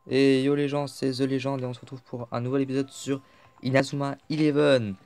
Et yo les gens, c'est The Legend et on se retrouve pour un nouvel épisode sur Inazuma Eleven.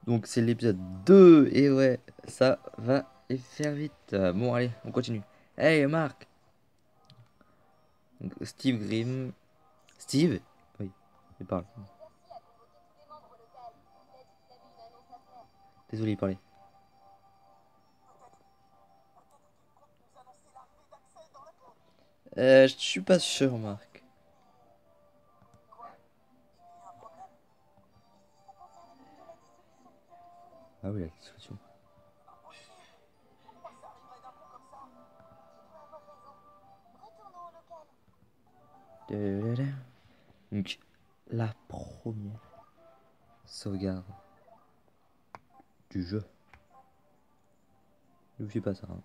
Donc c'est l'épisode 2 et ouais, ça va faire vite. Bon allez, on continue. Hey Marc. Donc, Steve Grimm. Steve? Oui, il parle. Désolé, il parlait. Je suis pas sûr, Marc. Ah oui, la discussion. Donc, la première sauvegarde du jeu. N'oublie pas ça. Hein.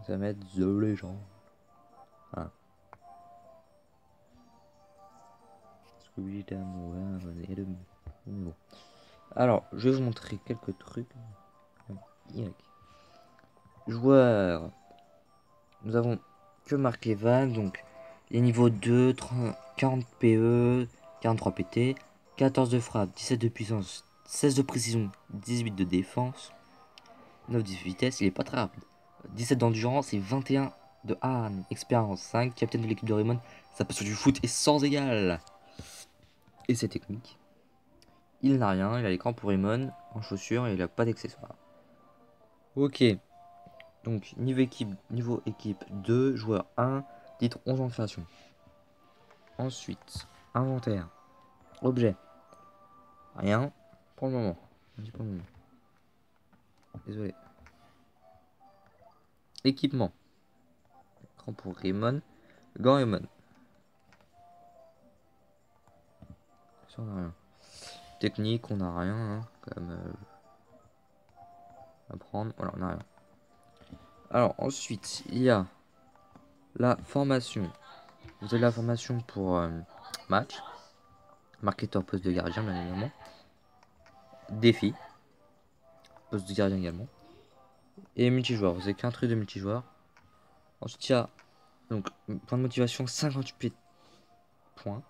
Ça va mettre The Legend. Voilà. Bon. Alors, je vais vous montrer quelques trucs. Joueurs. Nous avons que Mark Evan, donc les niveaux 2, 30, 40 PE, 43 PT, 14 de frappe, 17 de puissance, 16 de précision, 18 de défense, 9 de vitesse, il est pas très rapide. 17 d'endurance et 21 de expérience 5, capitaine de l'équipe de Raymond, sa passion du foot est sans égal. Et ses techniques. Il n'a rien, il a l'écran pour Raymond en chaussures et il a pas d'accessoires. Ok, donc niveau équipe 2, joueur 1, titre 11 en création. Ensuite, inventaire, objet, rien pour le moment. Pour le moment. Désolé. Équipement, écran pour Raymond, gant Raymond. Ça, on a rien. Technique, on a rien, hein, comme à prendre. Voilà, on a rien. Alors ensuite, il y a la formation. Vous avez la formation pour match, marketeur poste de gardien bien évidemment, défi, poste de gardien également, et multijoueur. Vous avez qu'un truc de multijoueur. Ensuite, il y a donc point de motivation 58 points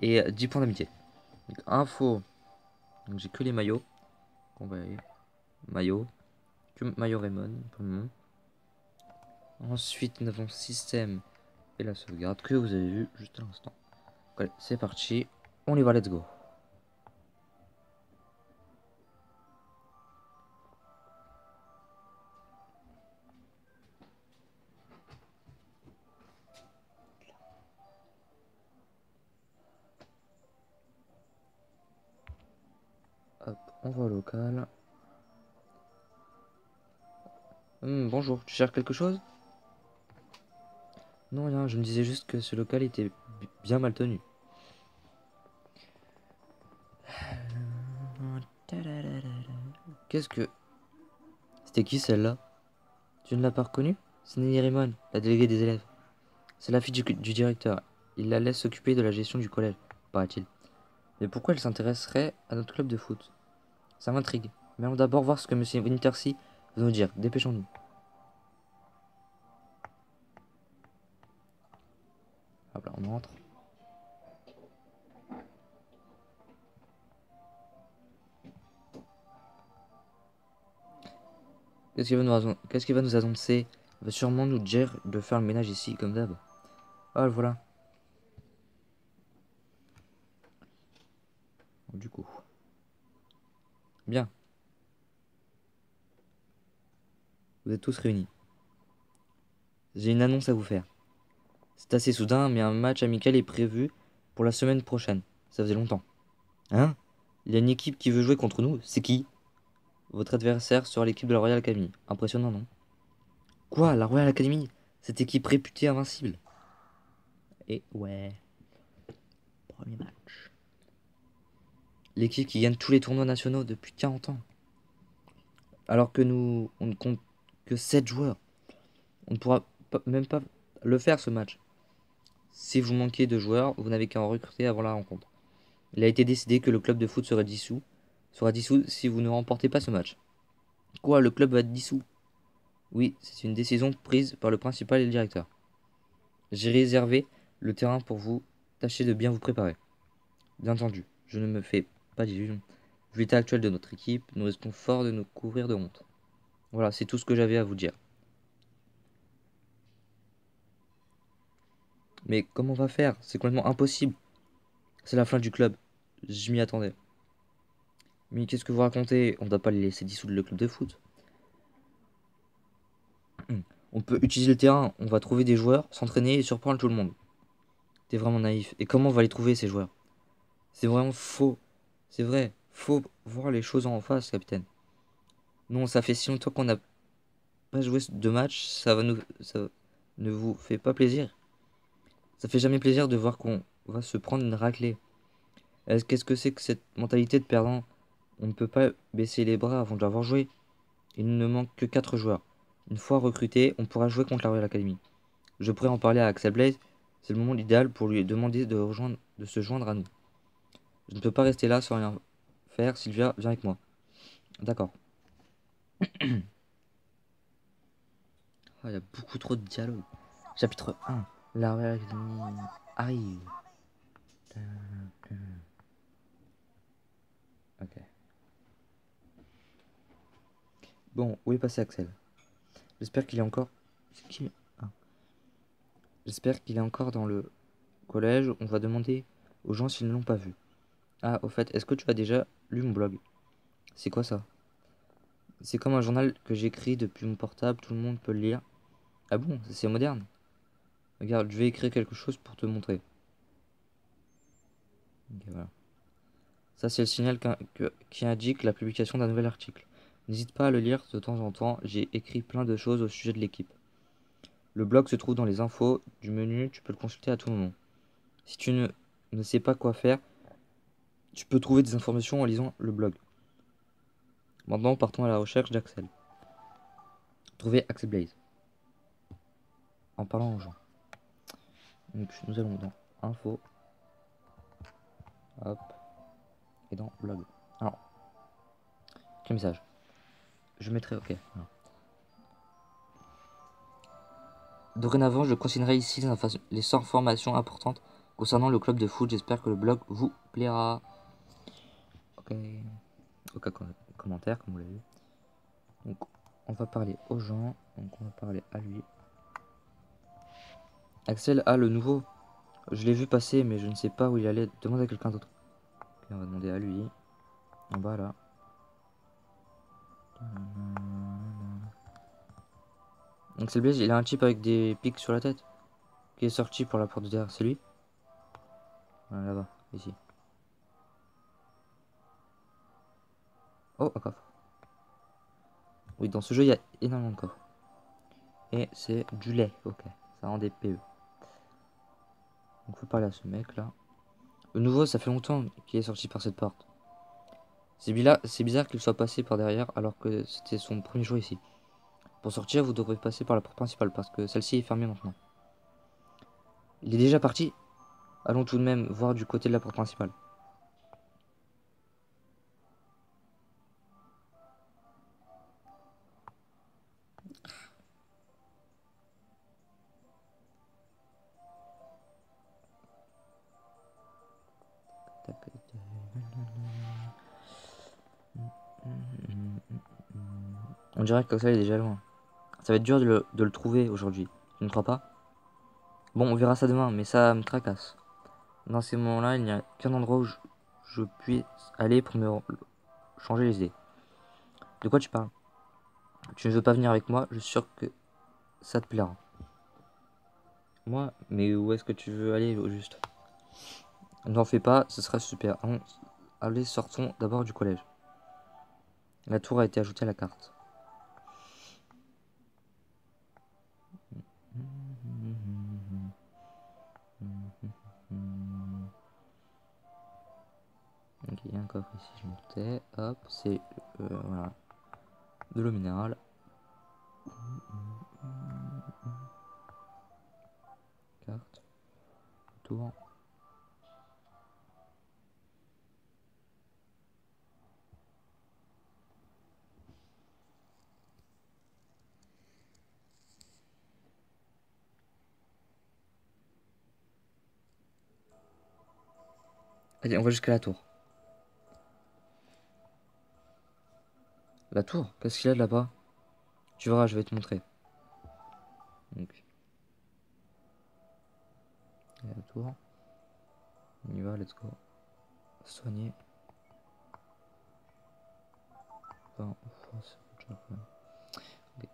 et 10 points d'amitié. Donc info, donc j'ai que les maillots. On va aller. Maillot, que maillot Raymond pour le moment. Ensuite, nous avons système et la sauvegarde que vous avez vu juste à l'instant. Allez, c'est parti, on y va, let's go. Hop, on va au local. Bonjour, tu cherches quelque chose? Non, rien, je me disais juste que ce local était bien mal tenu. Qu'est-ce que... C'était qui celle-là? Tu ne l'as pas reconnue? C'est Nelly Raymond, la déléguée des élèves. C'est la fille du directeur. Il la laisse s'occuper de la gestion du collège, paraît-il. Mais pourquoi elle s'intéresserait à notre club de foot? Ça m'intrigue. Mais allons d'abord voir ce que Monsieur Wintersea veut nous dire. Dépêchons-nous. Hop là, on entre. Qu'est-ce qu'il va nous annoncer? Il va sûrement nous dire de faire le ménage ici, comme d'hab. Ah, voilà. Du coup. Bien. Vous êtes tous réunis. J'ai une annonce à vous faire. C'est assez soudain, mais un match amical est prévu pour la semaine prochaine. Ça faisait longtemps. Hein? Il y a une équipe qui veut jouer contre nous. C'est qui? Votre adversaire sera l'équipe de la Royal Academy. Impressionnant, non? Quoi? La Royal Academy? Cette équipe réputée invincible. Et ouais. Premier match. L'équipe qui gagne tous les tournois nationaux depuis 40 ans. Alors que nous, on ne compte que 7 joueurs. On ne pourra même pas le faire ce match. Si vous manquez de joueurs, vous n'avez qu'à en recruter avant la rencontre. Il a été décidé que le club de foot sera dissous si vous ne remportez pas ce match. Quoi, le club va être dissous? Oui, c'est une décision prise par le principal et le directeur. J'ai réservé le terrain pour vous. Tâchez de bien vous préparer. Bien entendu, je ne me fais pas d'illusions. Vu l'état actuel de notre équipe, nous risquons fort de nous couvrir de honte. Voilà, c'est tout ce que j'avais à vous dire. Mais comment on va faire? C'est complètement impossible. C'est la fin du club. Je m'y attendais. Mais qu'est-ce que vous racontez? On ne doit pas les laisser dissoudre le club de foot. On peut utiliser le terrain, on va trouver des joueurs, s'entraîner et surprendre tout le monde. T'es vraiment naïf. Et comment on va les trouver, ces joueurs? C'est vraiment faux. C'est vrai. Faut voir les choses en face, capitaine. Non, ça fait si longtemps qu'on n'a pas joué de match, ça ne vous fait pas plaisir. Ça fait jamais plaisir de voir qu'on va se prendre une raclée. Qu'est-ce que c'est que cette mentalité de perdant? On ne peut pas baisser les bras avant d'avoir joué. Il ne manque que 4 joueurs. Une fois recrutés, on pourra jouer contre la Royal Academy. Je pourrais en parler à Axel Blaze. C'est le moment idéal pour lui demander de se joindre à nous. Je ne peux pas rester là sans rien faire. Sylvia, viens avec moi. D'accord. Ah, il y a beaucoup trop de dialogue. Chapitre 1. La Royal Academy arrive. Ok. Bon, où est passé Axel? J'espère qu'il est encore... C'est qui? Ah. J'espère qu'il est encore dans le collège. On va demander aux gens s'ils ne l'ont pas vu. Ah, au fait, est-ce que tu as déjà lu mon blog? C'est quoi ça? C'est comme un journal que j'écris depuis mon portable, tout le monde peut le lire. Ah bon, c'est moderne. Regarde, je vais écrire quelque chose pour te montrer. Ok, voilà. Ça, c'est le signal qui indique la publication d'un nouvel article. N'hésite pas à le lire de temps en temps, j'ai écrit plein de choses au sujet de l'équipe. Le blog se trouve dans les infos du menu, tu peux le consulter à tout moment. Si tu ne sais pas quoi faire, tu peux trouver des informations en lisant le blog. Maintenant, partons à la recherche d'Axel. Trouver Axel Blaze. En parlant aux gens. Donc, nous allons dans info. Hop. Et dans blog. Alors, quel message? Je mettrai OK. Alors. Dorénavant, je consignerai ici les informations importantes concernant le club de foot. J'espère que le blog vous plaira. OK. Aucun commentaire, comme vous l'avez vu. Donc, on va parler aux gens. Donc, on va parler à lui. Axel a le nouveau. Je l'ai vu passer, mais je ne sais pas où il allait. Demande à quelqu'un d'autre. Okay, on va demander à lui. En bas, là. Axel Blaze, il a un type avec des pics sur la tête. Qui est sorti pour la porte de derrière. C'est lui? Voilà, là-bas, ici. Oh, un coffre. Oui, dans ce jeu, il y a énormément de coffres. Et c'est du lait, ok. Ça rend des PE. Donc faut parler à ce mec là. Le nouveau, ça fait longtemps qu'il est sorti par cette porte. C'est bizarre qu'il soit passé par derrière alors que c'était son premier jour ici. Pour sortir, vous devrez passer par la porte principale parce que celle-ci est fermée maintenant. Il est déjà parti? Allons tout de même voir du côté de la porte principale. On dirait que ça est déjà loin. Ça va être dur de le trouver aujourd'hui. Tu ne crois pas? Bon, on verra ça demain, mais ça me tracasse. Dans ces moments-là, il n'y a qu'un endroit où je puisse aller pour me changer les idées. De quoi tu parles? Tu ne veux pas venir avec moi? Je suis sûr que ça te plaira. Moi? Mais où est-ce que tu veux aller au juste? N'en fais pas, ce sera super. Allez, sortons d'abord du collège. La tour a été ajoutée à la carte. Ok, il y a un coffre ici, je montais. Hop, c'est voilà, de l'eau minérale. Carte. Tour. Allez, on va jusqu'à la tour. La tour? Qu'est-ce qu'il y a là-bas? Tu verras, je vais te montrer. Donc, il y a la tour. On y va, let's go. Soigner. Enfin, force, job. Ok.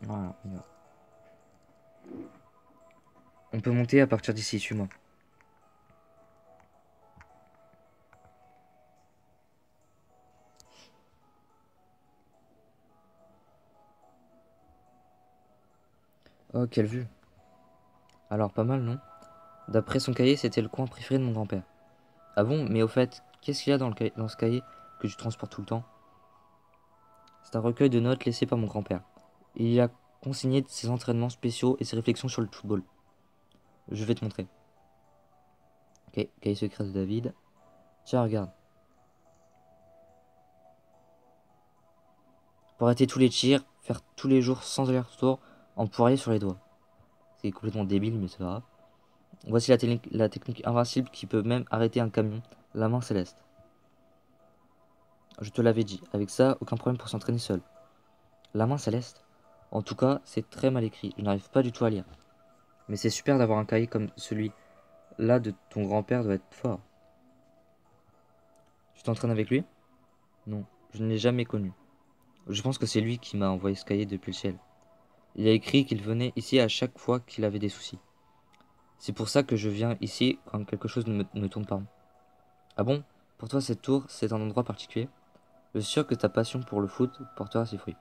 Voilà, on y va. On peut monter à partir d'ici, suis-moi. Oh, quelle vue. Alors, pas mal, non? D'après son cahier, c'était le coin préféré de mon grand-père. Ah bon? Mais au fait, qu'est-ce qu'il y a dans ce cahier que tu transportes tout le temps? C'est un recueil de notes laissé par mon grand-père. Il y a consigné ses entraînements spéciaux et ses réflexions sur le football. Je vais te montrer. Ok, cahier secret de David. Tiens, regarde. Pour arrêter tous les tirs, faire tous les jours sans aller-retour, en poirier sur les doigts. C'est complètement débile, mais c'est pas grave. Voici la technique invincible qui peut même arrêter un camion, la main céleste. Je te l'avais dit, avec ça, aucun problème pour s'entraîner seul. La main céleste? En tout cas, c'est très mal écrit, je n'arrive pas du tout à lire. Mais c'est super d'avoir un cahier comme celui-là de ton grand-père doit être fort. Tu t'entraînes avec lui? Non, je ne l'ai jamais connu. Je pense que c'est lui qui m'a envoyé ce cahier depuis le ciel. Il a écrit qu'il venait ici à chaque fois qu'il avait des soucis. C'est pour ça que je viens ici quand quelque chose ne tourne pas rond. Ah bon? Pour toi, cette tour, c'est un endroit particulier? Je suis sûr que ta passion pour le foot portera ses fruits.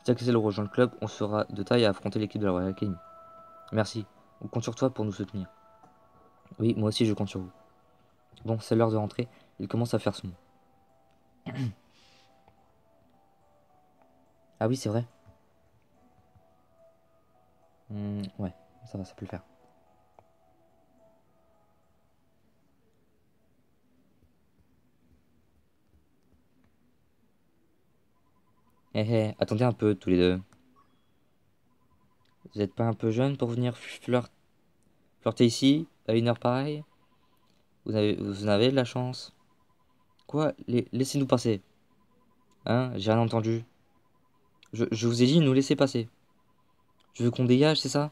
Si Axel rejoint le club, on sera de taille à affronter l'équipe de la Royal Academy. Merci. On compte sur toi pour nous soutenir. Oui, moi aussi je compte sur vous. Bon, c'est l'heure de rentrer. Il commence à faire sombre. Ah oui, c'est vrai. Ouais, ça peut le faire. Hé hé, attendez un peu tous les deux. Vous êtes pas un peu jeune pour venir flirter ici, à une heure pareille? Vous en avez de la chance. Quoi? Laissez-nous passer. Hein? J'ai rien entendu. Je vous ai dit, nous laisser passer. Tu veux qu'on dégage, c'est ça?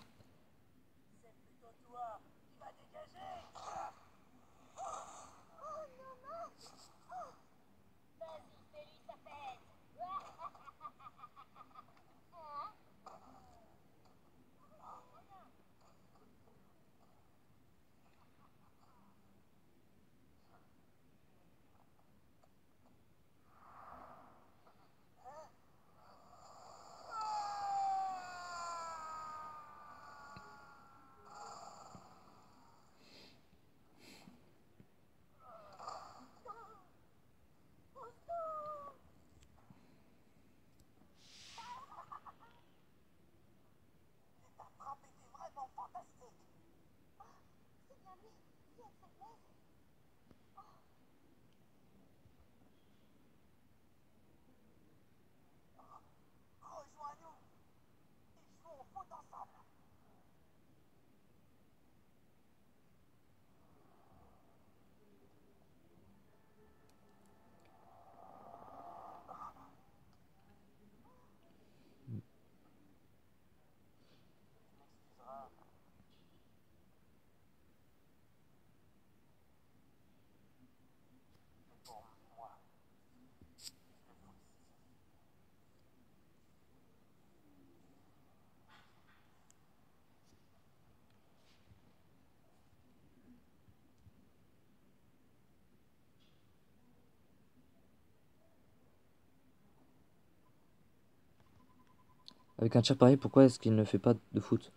Avec un tir pareil, pourquoi est-ce qu'il ne fait pas de foot?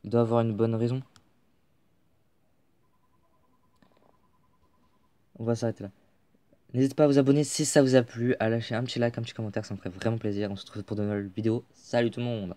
Il doit avoir une bonne raison. On va s'arrêter là. N'hésitez pas à vous abonner si ça vous a plu, à lâcher un petit like, un petit commentaire, ça me ferait vraiment plaisir. On se retrouve pour de nouvelles vidéos. Salut tout le monde!